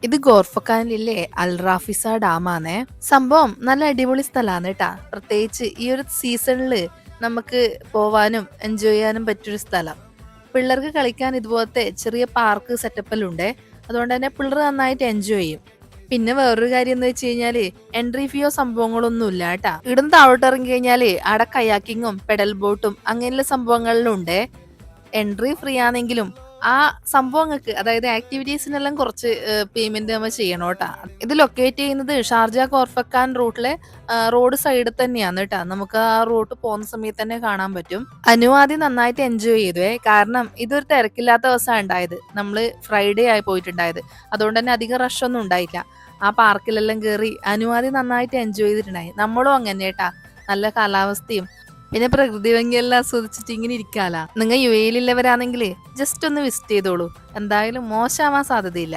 ഇത് ഗോർഫക്കാനിലെ അൽറാഫിസ ഡാമാണേ. സംഭവം നല്ല അടിപൊളി സ്ഥലമാണ് കേട്ടാ. പ്രത്യേകിച്ച് ഈ ഒരു സീസണില് നമുക്ക് പോവാനും എൻജോയ് ചെയ്യാനും പറ്റിയൊരു സ്ഥലം. പിള്ളേർക്ക് കളിക്കാൻ ഇതുപോലത്തെ ചെറിയ പാർക്ക് സെറ്റപ്പിലുണ്ടേ. അതുകൊണ്ട് തന്നെ പിള്ളേർ നന്നായിട്ട് എൻജോയ് ചെയ്യും. പിന്നെ വേറൊരു കാര്യം എന്ന് വെച്ച് കഴിഞ്ഞാല് എൻട്രി ഫീയോ സംഭവങ്ങളൊന്നും ഇല്ല കേട്ടാ. ഇവിടുന്ന് താഴോട്ട് ഇറങ്ങി കഴിഞ്ഞാല് അവിടെ കയാക്കിങ്ങും പെഡൽ ബോട്ടും അങ്ങനെയുള്ള സംഭവങ്ങളിലും ഉണ്ടേ. എൻട്രി ഫ്രീ ആണെങ്കിലും ആ സംഭവങ്ങൾക്ക് അതായത് ആക്ടിവിറ്റീസിനെല്ലാം കുറച്ച് പേയ്മെന്റ് നമ്മൾ ചെയ്യണം കേട്ടാ. ഇത് ലൊക്കേറ്റ് ചെയ്യുന്നത് ഷാർജ കോർഫക്കാൻ റൂട്ടിലെ റോഡ് സൈഡിൽ തന്നെയാണ് കേട്ടാ. നമുക്ക് ആ റൂട്ട് പോകുന്ന സമയത്ത് തന്നെ കാണാൻ പറ്റും. ആദ്യം നന്നായിട്ട് എൻജോയ് ചെയ്തുവേ. കാരണം ഇതൊരു തിരക്കില്ലാത്ത ദിവസമാണ് ഉണ്ടായത്. നമ്മള് ഫ്രൈഡേ ആയി പോയിട്ടുണ്ടായത്. അതുകൊണ്ട് തന്നെ അധികം റഷ് ഒന്നും ഉണ്ടായില്ല. ആ പാർക്കിലെല്ലാം കയറി ആദ്യം നന്നായിട്ട് എൻജോയ് ചെയ്തിട്ടുണ്ടായി. നമ്മളും അങ്ങനെ കേട്ടാ. നല്ല കാലാവസ്ഥയും പിന്നെ പ്രകൃതി ഭംഗിയെല്ലാം ആസ്വദിച്ചിട്ട് ഇങ്ങനെ ഇരിക്കാലാ. നിങ്ങൾ യു എയിലുള്ളവരാണെങ്കിൽ ജസ്റ്റ് ഒന്ന് വിസിറ്റ് ചെയ്തോളൂ. എന്തായാലും മോശമാവാൻ സാധ്യതയില്ല.